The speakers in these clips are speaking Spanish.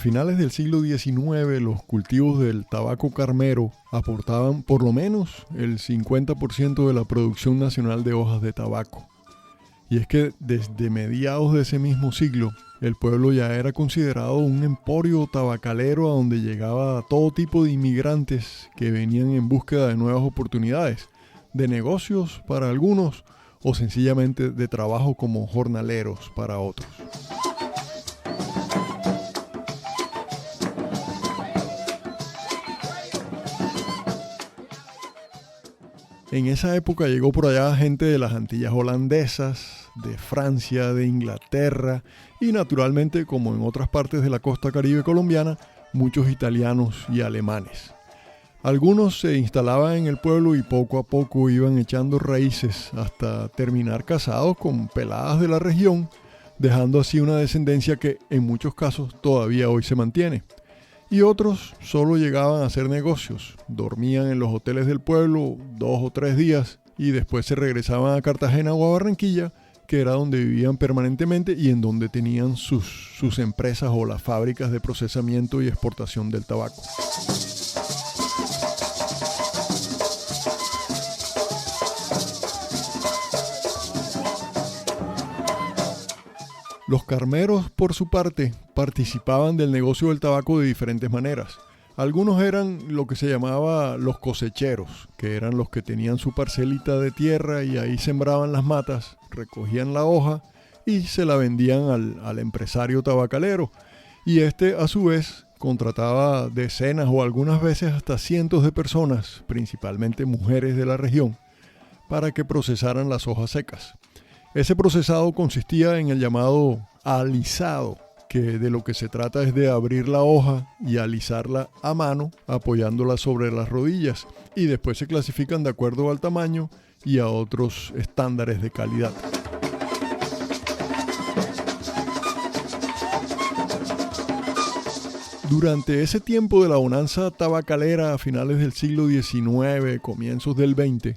finales del siglo XIX, los cultivos del tabaco carmero aportaban por lo menos el 50% de la producción nacional de hojas de tabaco. Y es que desde mediados de ese mismo siglo, el pueblo ya era considerado un emporio tabacalero a donde llegaba todo tipo de inmigrantes que venían en búsqueda de nuevas oportunidades, de negocios para algunos o sencillamente de trabajo como jornaleros para otros. En esa época llegó por allá gente de las Antillas holandesas, de Francia, de Inglaterra y naturalmente, como en otras partes de la costa caribe colombiana, muchos italianos y alemanes. Algunos se instalaban en el pueblo y poco a poco iban echando raíces hasta terminar casados con peladas de la región, dejando así una descendencia que en muchos casos todavía hoy se mantiene. Y otros solo llegaban a hacer negocios, dormían en los hoteles del pueblo 2 o 3 días y después se regresaban a Cartagena o a Barranquilla, que era donde vivían permanentemente y en donde tenían sus empresas o las fábricas de procesamiento y exportación del tabaco. Los carmeros, por su parte, participaban del negocio del tabaco de diferentes maneras. Algunos eran lo que se llamaba los cosecheros, que eran los que tenían su parcelita de tierra y ahí sembraban las matas, recogían la hoja y se la vendían al empresario tabacalero. Y este, a su vez, contrataba decenas o algunas veces hasta cientos de personas, principalmente mujeres de la región, para que procesaran las hojas secas. Ese procesado consistía en el llamado alisado, que de lo que se trata es de abrir la hoja y alisarla a mano, apoyándola sobre las rodillas, y después se clasifican de acuerdo al tamaño y a otros estándares de calidad. Durante ese tiempo de la bonanza tabacalera a finales del siglo XIX, comienzos del XX,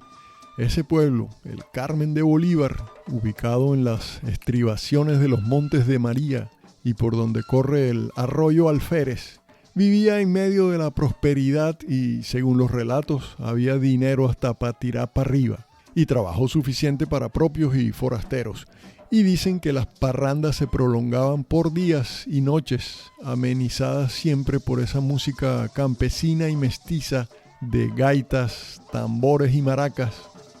ese pueblo, el Carmen de Bolívar, ubicado en las estribaciones de los Montes de María y por donde corre el arroyo Alférez, vivía en medio de la prosperidad y, según los relatos, había dinero hasta para tirar para arriba y trabajo suficiente para propios y forasteros. Y dicen que las parrandas se prolongaban por días y noches, amenizadas siempre por esa música campesina y mestiza de gaitas, tambores y maracas,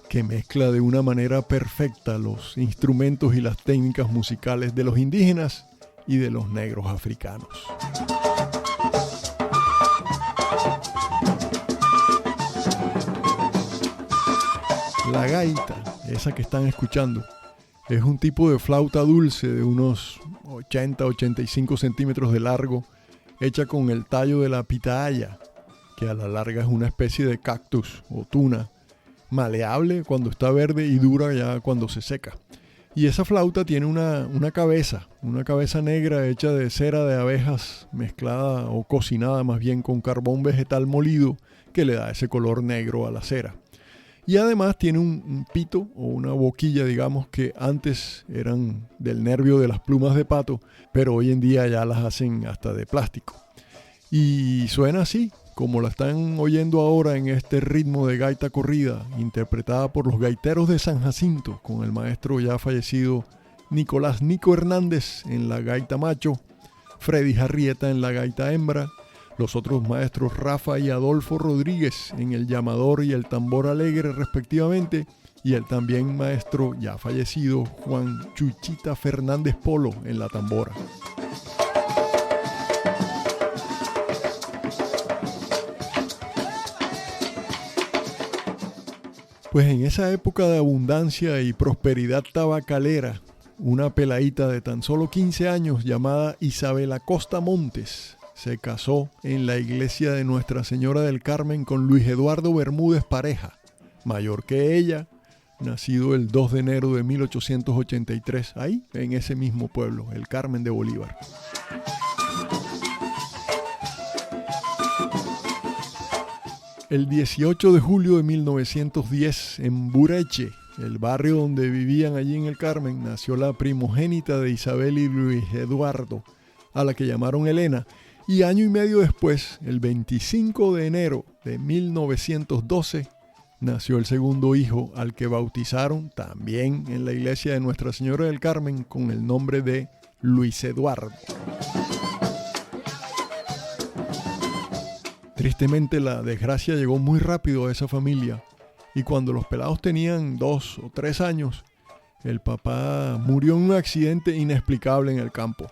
que mezcla de una manera perfecta los instrumentos y las técnicas musicales de los indígenas y de los negros africanos. La gaita, esa que están escuchando, es un tipo de flauta dulce de unos 80-85 centímetros de largo, hecha con el tallo de la pitahaya, que a la larga es una especie de cactus o tuna, maleable cuando está verde y dura ya cuando se seca. Y esa flauta tiene una cabeza negra hecha de cera de abejas mezclada o cocinada más bien con carbón vegetal molido que le da ese color negro a la cera. Y además tiene un pito o una boquilla, digamos, que antes eran del nervio de las plumas de pato, pero hoy en día ya las hacen hasta de plástico. Y suena así, como la están oyendo ahora en este ritmo de gaita corrida, interpretada por los gaiteros de San Jacinto, con el maestro ya fallecido Nicolás Nico Hernández en la gaita macho, Freddy Jarrieta en la gaita hembra, los otros maestros Rafa y Adolfo Rodríguez en el llamador y el tambor alegre respectivamente, y el también maestro ya fallecido Juan Chuchita Fernández Polo en la tambora. Pues en esa época de abundancia y prosperidad tabacalera, una peladita de tan solo 15 años llamada Isabel Acosta Montes se casó en la iglesia de Nuestra Señora del Carmen con Luis Eduardo Bermúdez Pareja, mayor que ella, nacido el 2 de enero de 1883, ahí en ese mismo pueblo, el Carmen de Bolívar. El 18 de julio de 1910, en Bureche, el barrio donde vivían allí en el Carmen, nació la primogénita de Isabel y Luis Eduardo, a la que llamaron Elena, Y año y medio después, el 25 de enero de 1912, nació el segundo hijo, al que bautizaron también en la iglesia de Nuestra Señora del Carmen con el nombre de Luis Eduardo. Tristemente, la desgracia llegó muy rápido a esa familia, y cuando los pelados tenían 2 o 3 años, el papá murió en un accidente inexplicable en el campo.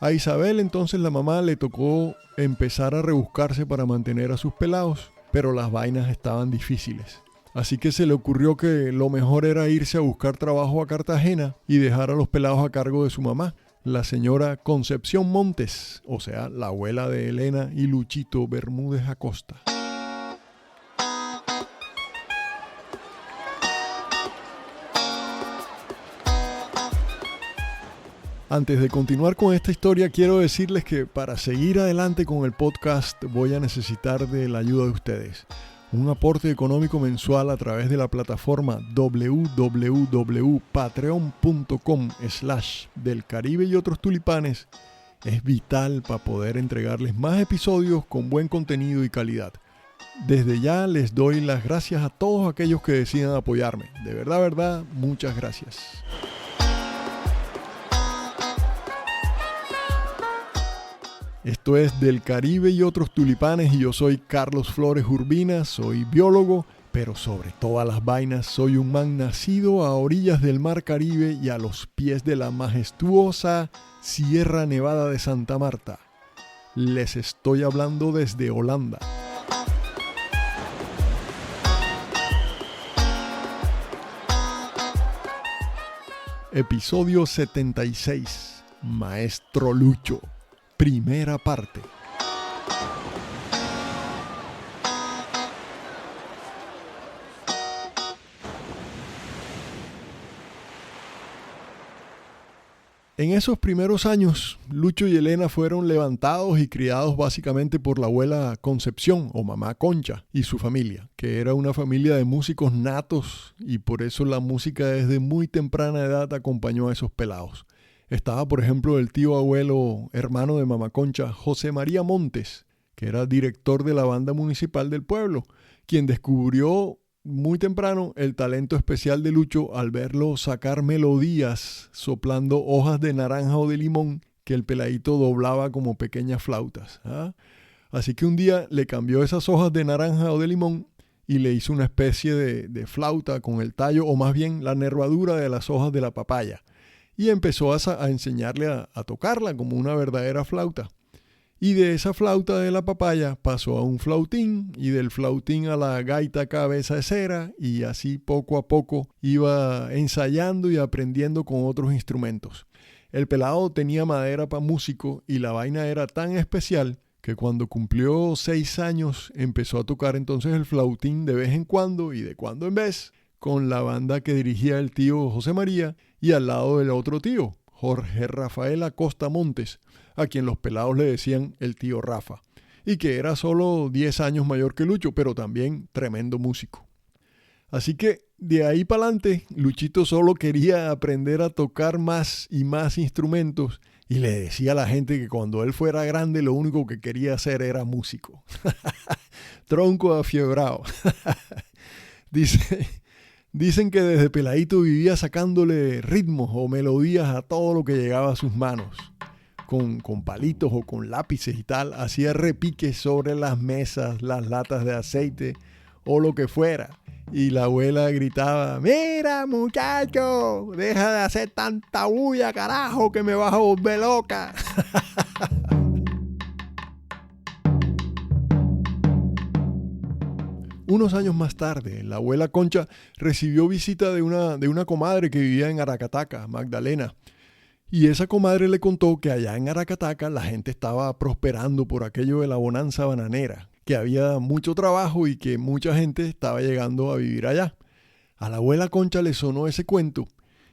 A Isabel, entonces, la mamá, le tocó empezar a rebuscarse para mantener a sus pelados, pero las vainas estaban difíciles. Así que se le ocurrió que lo mejor era irse a buscar trabajo a Cartagena y dejar a los pelados a cargo de su mamá, la señora Concepción Montes, o sea, la abuela de Elena y Luchito Bermúdez Acosta. Antes de continuar con esta historia, quiero decirles que para seguir adelante con el podcast voy a necesitar de la ayuda de ustedes. Un aporte económico mensual a través de la plataforma www.patreon.com/Del Caribe y otros tulipanes es vital para poder entregarles más episodios con buen contenido y calidad. Desde ya les doy las gracias a todos aquellos que decidan apoyarme. De verdad, muchas gracias. Esto es Del Caribe y otros tulipanes y yo soy Carlos Flores Urbina, soy biólogo, pero sobre todas las vainas soy un man nacido a orillas del Mar Caribe y a los pies de la majestuosa Sierra Nevada de Santa Marta. Les estoy hablando desde Holanda. Episodio 76. Maestro Lucho. Primera parte. En esos primeros años, Lucho y Elena fueron levantados y criados básicamente por la abuela Concepción o mamá Concha y su familia, que era una familia de músicos natos y por eso la música desde muy temprana edad acompañó a esos pelados. Estaba, por ejemplo, el tío abuelo, hermano de mamá Concha, José María Montes, que era director de la banda municipal del pueblo, quien descubrió muy temprano el talento especial de Lucho al verlo sacar melodías soplando hojas de naranja o de limón que el peladito doblaba como pequeñas flautas. Así que un día le cambió esas hojas de naranja o de limón y le hizo una especie de flauta con el tallo, o más bien la nervadura de las hojas de la papaya. Y empezó a enseñarle a tocarla como una verdadera flauta. Y de esa flauta de la papaya pasó a un flautín, y del flautín a la gaita cabeza de cera, y así poco a poco iba ensayando y aprendiendo con otros instrumentos. El pelado tenía madera para músico y la vaina era tan especial que cuando cumplió 6 años empezó a tocar entonces el flautín de vez en cuando y de cuando en vez, con la banda que dirigía el tío José María y al lado del otro tío, Jorge Rafael Acosta Montes, a quien los pelados le decían el tío Rafa, y que era solo 10 años mayor que Lucho, pero también tremendo músico. Así que de ahí para adelante, Luchito solo quería aprender a tocar más y más instrumentos y le decía a la gente que cuando él fuera grande lo único que quería hacer era músico. Tronco afiebrado. Dicen que desde peladito vivía sacándole ritmos o melodías a todo lo que llegaba a sus manos. Con palitos o con lápices y tal, hacía repiques sobre las mesas, las latas de aceite o lo que fuera. Y la abuela gritaba: ¡Mira, muchacho! ¡Deja de hacer tanta bulla, carajo, que me vas a volver loca! Unos años más tarde, la abuela Concha recibió visita de una comadre que vivía en Aracataca, Magdalena. Y esa comadre le contó que allá en Aracataca la gente estaba prosperando por aquello de la bonanza bananera, que había mucho trabajo y que mucha gente estaba llegando a vivir allá. A la abuela Concha le sonó ese cuento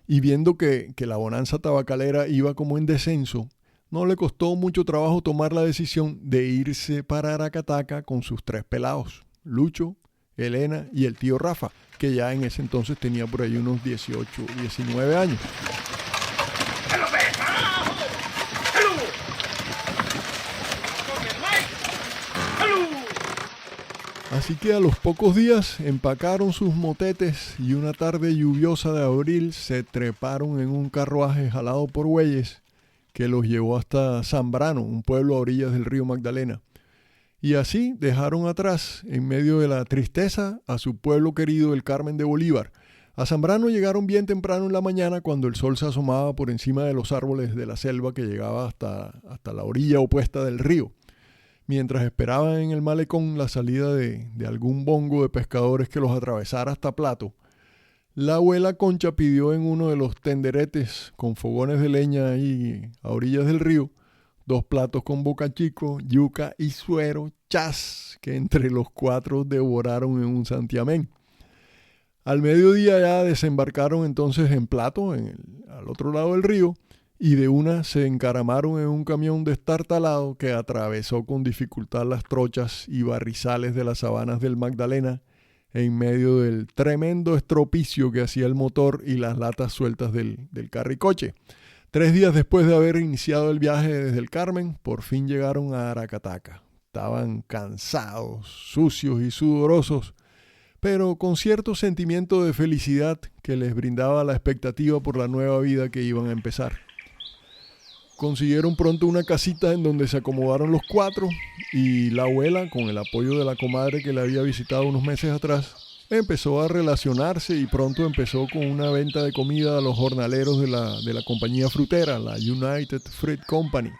y viendo que la bonanza tabacalera iba como en descenso, no le costó mucho trabajo tomar la decisión de irse para Aracataca con sus 3 pelados, Lucho, Elena y el tío Rafa, que ya en ese entonces tenía por ahí unos 18, 19 años. Así que a los pocos días empacaron sus motetes y una tarde lluviosa de abril se treparon en un carruaje jalado por bueyes que los llevó hasta Zambrano, un pueblo a orillas del río Magdalena. Y así dejaron atrás, en medio de la tristeza, a su pueblo querido el Carmen de Bolívar. A Zambrano llegaron bien temprano en la mañana cuando el sol se asomaba por encima de los árboles de la selva que llegaba hasta la orilla opuesta del río. Mientras esperaban en el malecón la salida de algún bongo de pescadores que los atravesara hasta Plato, la abuela Concha pidió en uno de los tenderetes con fogones de leña ahí a orillas del río 2 platos con bocachico, yuca y suero, ¡chas!, que entre los 4 devoraron en un santiamén. Al mediodía ya desembarcaron entonces en Plato, al otro lado del río, y de una se encaramaron en un camión destartalado que atravesó con dificultad las trochas y barrizales de las sabanas del Magdalena en medio del tremendo estropicio que hacía el motor y las latas sueltas del carricoche. 3 días después de haber iniciado el viaje desde el Carmen, por fin llegaron a Aracataca. Estaban cansados, sucios y sudorosos, pero con cierto sentimiento de felicidad que les brindaba la expectativa por la nueva vida que iban a empezar. Consiguieron pronto una casita en donde se acomodaron los 4 y la abuela, con el apoyo de la comadre que la había visitado unos meses atrás, empezó a relacionarse y pronto empezó con una venta de comida a los jornaleros de la compañía frutera, la United Fruit Company.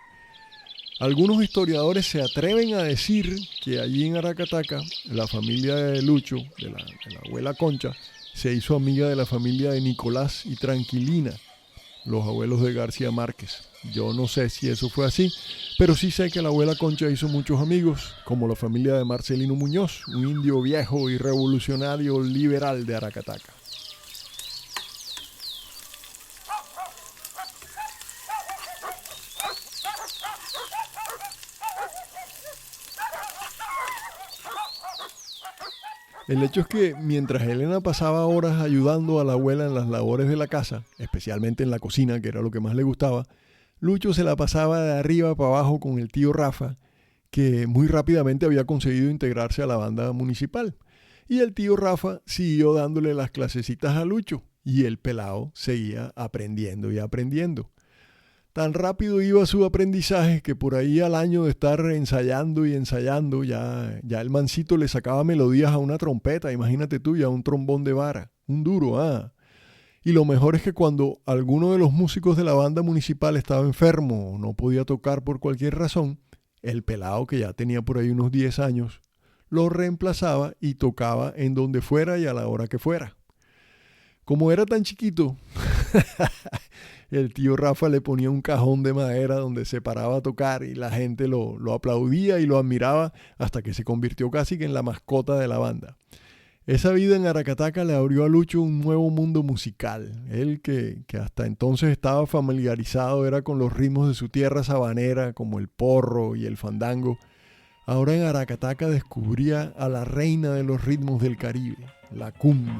Algunos historiadores se atreven a decir que allí en Aracataca la familia de Lucho, de la abuela Concha, se hizo amiga de la familia de Nicolás y Tranquilina, los abuelos de García Márquez. Yo no sé si eso fue así, pero sí sé que la abuela Concha hizo muchos amigos, como la familia de Marcelino Muñoz, un indio viejo y revolucionario liberal de Aracataca. El hecho es que mientras Elena pasaba horas ayudando a la abuela en las labores de la casa, especialmente en la cocina, que era lo que más le gustaba, Lucho se la pasaba de arriba para abajo con el tío Rafa, que muy rápidamente había conseguido integrarse a la banda municipal. Y el tío Rafa siguió dándole las clasecitas a Lucho, y el pelado seguía aprendiendo y aprendiendo. Tan rápido iba su aprendizaje que por ahí al año de estar ensayando y ensayando, ya el mancito le sacaba melodías a una trompeta, imagínate tú, ya un trombón de vara, un duro, Y lo mejor es que cuando alguno de los músicos de la banda municipal estaba enfermo o no podía tocar por cualquier razón, el pelado, que ya tenía por ahí unos 10 años, lo reemplazaba y tocaba en donde fuera y a la hora que fuera. Como era tan chiquito, el tío Rafa le ponía un cajón de madera donde se paraba a tocar y la gente lo aplaudía y lo admiraba hasta que se convirtió casi que en la mascota de la banda. Esa vida en Aracataca le abrió a Lucho un nuevo mundo musical. Él que hasta entonces estaba familiarizado era con los ritmos de su tierra sabanera como el porro y el fandango. Ahora en Aracataca descubría a la reina de los ritmos del Caribe, la cumbia.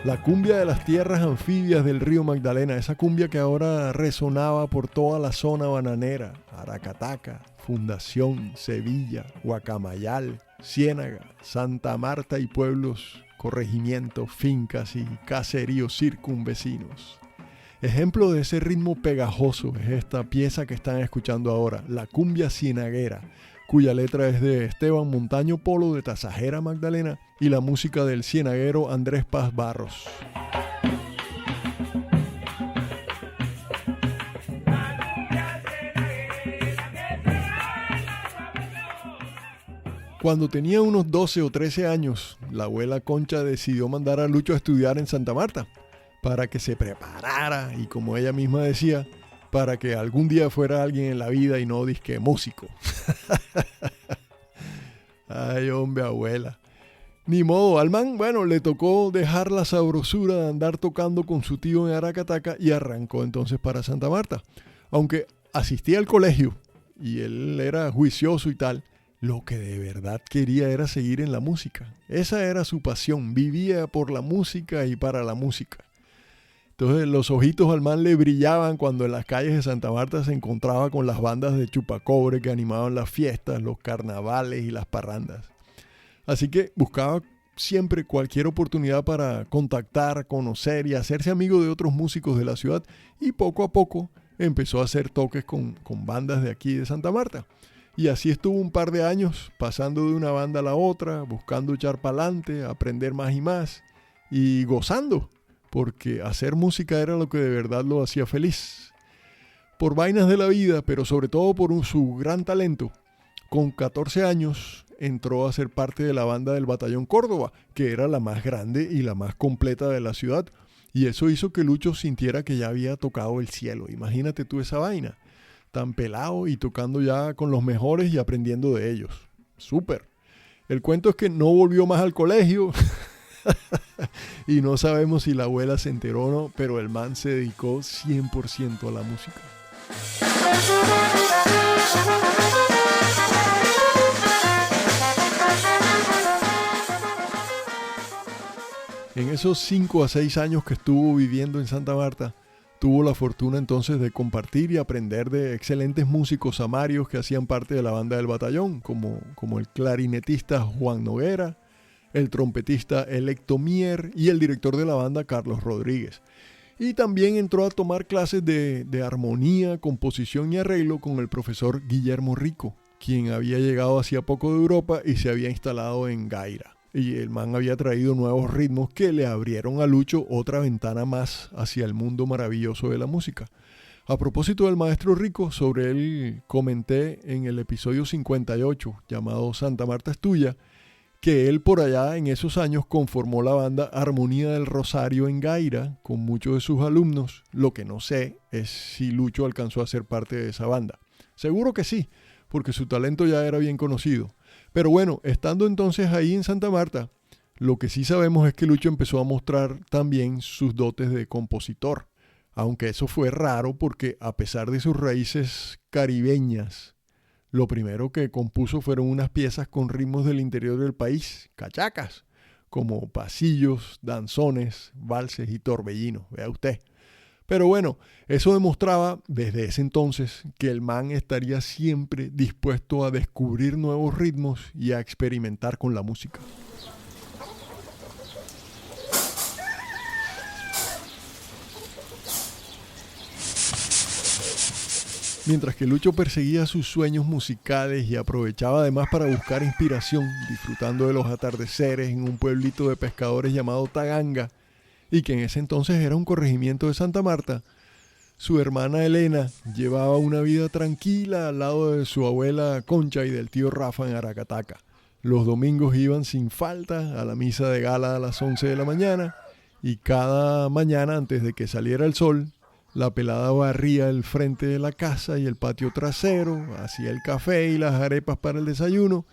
La cumbia de las tierras anfibias del río Magdalena, esa cumbia que ahora resonaba por toda la zona bananera, Aracataca, Fundación, Sevilla, Guacamayal, Ciénaga, Santa Marta y pueblos, corregimientos, fincas y caseríos circunvecinos. Ejemplo de ese ritmo pegajoso es esta pieza que están escuchando ahora, la cumbia cienaguera, cuya letra es de Esteban Montaño Polo de Tasajera, Magdalena, y la música del cienaguero Andrés Paz Barros. Cuando tenía unos 12 o 13 años, la abuela Concha decidió mandar a Lucho a estudiar en Santa Marta, para que se preparara y, como ella misma decía, para que algún día fuera alguien en la vida y no disque músico. Ay, hombre, abuela. Ni modo, al man, le tocó dejar la sabrosura de andar tocando con su tío en Aracataca y arrancó entonces para Santa Marta. Aunque asistía al colegio y él era juicioso y tal, lo que de verdad quería era seguir en la música. Esa era su pasión, vivía por la música y para la música. Entonces los ojitos al man le brillaban cuando en las calles de Santa Marta se encontraba con las bandas de chupacobre que animaban las fiestas, los carnavales y las parrandas. Así que buscaba siempre cualquier oportunidad para contactar, conocer y hacerse amigo de otros músicos de la ciudad, y poco a poco empezó a hacer toques con bandas de aquí de Santa Marta. Y así estuvo un par de años, pasando de una banda a la otra, buscando echar pa'lante, aprender más y más, y gozando, porque hacer música era lo que de verdad lo hacía feliz. Por vainas de la vida, pero sobre todo por su gran talento, con 14 años entró a ser parte de la banda del Batallón Córdoba, que era la más grande y la más completa de la ciudad, y eso hizo que Lucho sintiera que ya había tocado el cielo. Imagínate tú esa vaina, tan pelado y tocando ya con los mejores y aprendiendo de ellos. Súper. El cuento es que no volvió más al colegio y no sabemos si la abuela se enteró o no, pero el man se dedicó 100% a la música. En esos 5 a 6 años que estuvo viviendo en Santa Marta, tuvo la fortuna entonces de compartir y aprender de excelentes músicos samarios que hacían parte de la banda del batallón, como el clarinetista Juan Noguera, el trompetista Electo Mier y el director de la banda Carlos Rodríguez. Y también entró a tomar clases de armonía, composición y arreglo con el profesor Guillermo Rico, quien había llegado hacía poco de Europa y se había instalado en Gaira. Y el man había traído nuevos ritmos que le abrieron a Lucho otra ventana más hacia el mundo maravilloso de la música. A propósito del maestro Rico, sobre él comenté en el episodio 58, llamado Santa Marta es tuya, que él por allá en esos años conformó la banda Armonía del Rosario en Gaira con muchos de sus alumnos. Lo que no sé es si Lucho alcanzó a ser parte de esa banda. Seguro que sí, porque su talento ya era bien conocido. Pero bueno, estando entonces ahí en Santa Marta, lo que sí sabemos es que Lucho empezó a mostrar también sus dotes de compositor, aunque eso fue raro porque a pesar de sus raíces caribeñas, lo primero que compuso fueron unas piezas con ritmos del interior del país, cachacas, como pasillos, danzones, valses y torbellinos, vea usted. Pero bueno, eso demostraba desde ese entonces que el man estaría siempre dispuesto a descubrir nuevos ritmos y a experimentar con la música. Mientras que Lucho perseguía sus sueños musicales y aprovechaba además para buscar inspiración, disfrutando de los atardeceres en un pueblito de pescadores llamado Taganga, y que en ese entonces era un corregimiento de Santa Marta, su hermana Elena llevaba una vida tranquila al lado de su abuela Concha y del tío Rafa en Aracataca. Los domingos iban sin falta a la misa de gala a las 11 de la mañana, y cada mañana antes de que saliera el sol, la pelada barría el frente de la casa y el patio trasero, hacía el café y las arepas para el desayuno,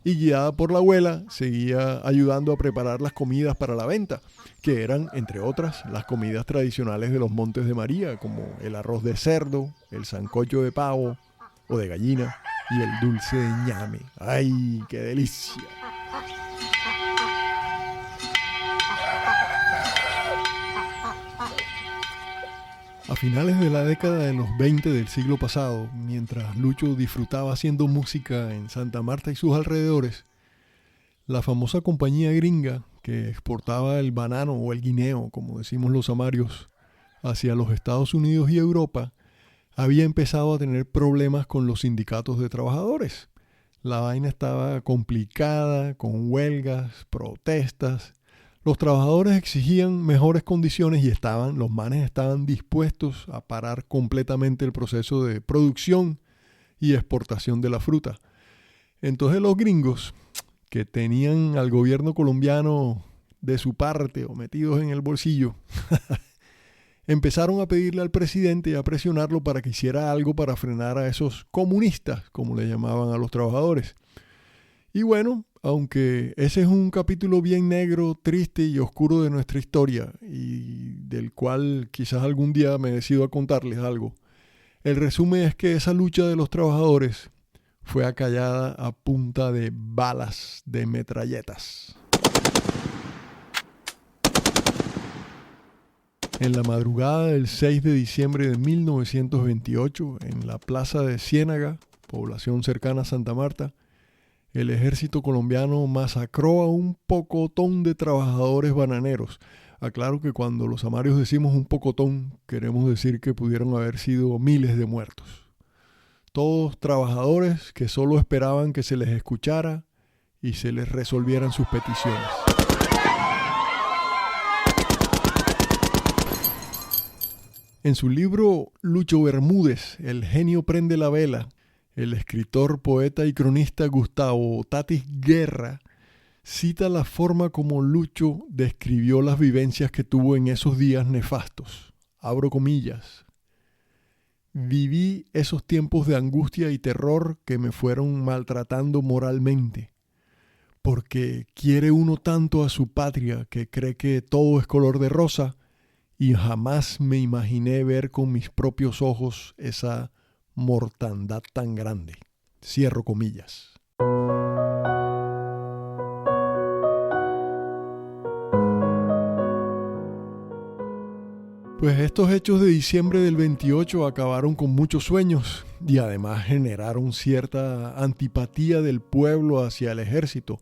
y guiada por la abuela, seguía ayudando a preparar las comidas para la venta, que eran, entre otras, las comidas tradicionales de los Montes de María, como el arroz de cerdo, el sancocho de pavo o de gallina y el dulce de ñame. ¡Ay, qué delicia! A finales de la década de los 20 del siglo pasado, mientras Lucho disfrutaba haciendo música en Santa Marta y sus alrededores, la famosa compañía gringa que exportaba el banano o el guineo, como decimos los samarios, hacia los Estados Unidos y Europa, había empezado a tener problemas con los sindicatos de trabajadores. La vaina estaba complicada, con huelgas, protestas. Los trabajadores exigían mejores condiciones y los manes estaban dispuestos a parar completamente el proceso de producción y exportación de la fruta. Entonces los gringos, que tenían al gobierno colombiano de su parte o metidos en el bolsillo, empezaron a pedirle al presidente y a presionarlo para que hiciera algo para frenar a esos comunistas, como le llamaban a los trabajadores. Y bueno, aunque ese es un capítulo bien negro, triste y oscuro de nuestra historia, y del cual quizás algún día me decido a contarles algo, el resumen es que esa lucha de los trabajadores fue acallada a punta de balas de metralletas. En la madrugada del 6 de diciembre de 1928, en la plaza de Ciénaga, población cercana a Santa Marta, el ejército colombiano masacró a un pocotón de trabajadores bananeros. Aclaro que cuando los amarios decimos un pocotón, queremos decir que pudieron haber sido miles de muertos. Todos trabajadores que solo esperaban que se les escuchara y se les resolvieran sus peticiones. En su libro Lucho Bermúdez, El genio prende la vela, el escritor, poeta y cronista Gustavo Tatis Guerra cita la forma como Lucho describió las vivencias que tuvo en esos días nefastos. Abro comillas. Viví esos tiempos de angustia y terror que me fueron maltratando moralmente, porque quiere uno tanto a su patria que cree que todo es color de rosa, y jamás me imaginé ver con mis propios ojos esa mortandad tan grande. Cierro comillas. Pues estos hechos de diciembre del 28 acabaron con muchos sueños y además generaron cierta antipatía del pueblo hacia el ejército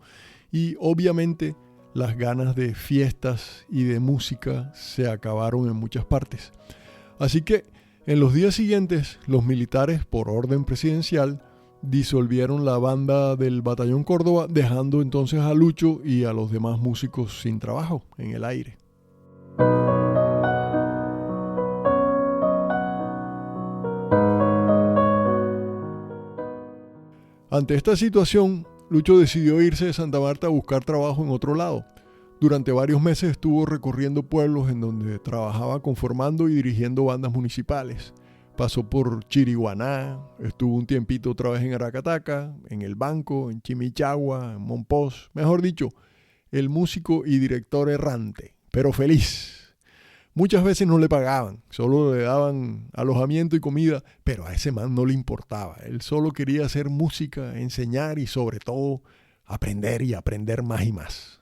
y obviamente las ganas de fiestas y de música se acabaron en muchas partes. Así que en los días siguientes los militares, por orden presidencial, disolvieron la banda del Batallón Córdoba, dejando entonces a Lucho y a los demás músicos sin trabajo en el aire. Ante esta situación, Lucho decidió irse de Santa Marta a buscar trabajo en otro lado. Durante varios meses estuvo recorriendo pueblos en donde trabajaba conformando y dirigiendo bandas municipales. Pasó por Chiriguaná, estuvo un tiempito otra vez en Aracataca, en El Banco, en Chimichagua, en Monpós. Mejor dicho, el músico y director errante, pero feliz. Muchas veces no le pagaban, solo le daban alojamiento y comida, pero a ese man no le importaba. Él solo quería hacer música, enseñar y sobre todo aprender y aprender más y más.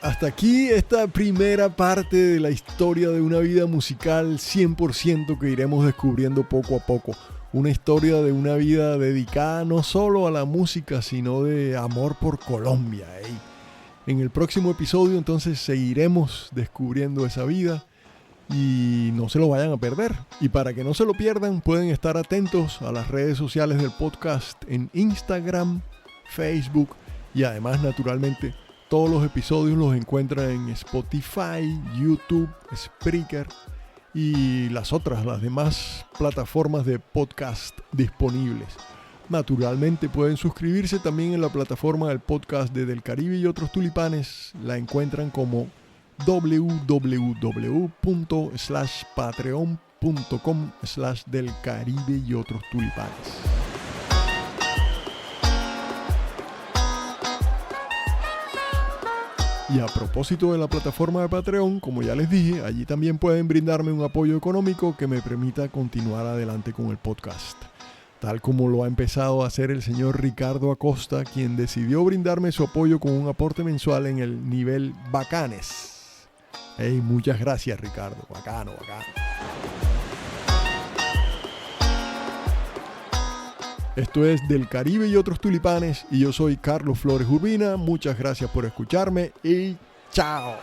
Hasta aquí esta primera parte de la historia de una vida musical 100% que iremos descubriendo poco a poco. Una historia de una vida dedicada no solo a la música, sino de amor por Colombia. En el próximo episodio entonces seguiremos descubriendo esa vida y no se lo vayan a perder. Y para que no se lo pierdan, pueden estar atentos a las redes sociales del podcast en Instagram, Facebook y además, naturalmente, todos los episodios los encuentran en Spotify, YouTube, Spreaker y las demás plataformas de podcast disponibles. Naturalmente pueden suscribirse también en la plataforma del podcast de Del Caribe y otros tulipanes. La encuentran como www.patreon.com/Del Caribe y otros tulipanes. Y a propósito de la plataforma de Patreon, como ya les dije, allí también pueden brindarme un apoyo económico que me permita continuar adelante con el podcast. Tal como lo ha empezado a hacer el señor Ricardo Acosta, quien decidió brindarme su apoyo con un aporte mensual en el nivel Bacanes. Muchas gracias, Ricardo. Bacano. Esto es Del Caribe y otros tulipanes y yo soy Carlos Flores Urbina. Muchas gracias por escucharme y ¡chao!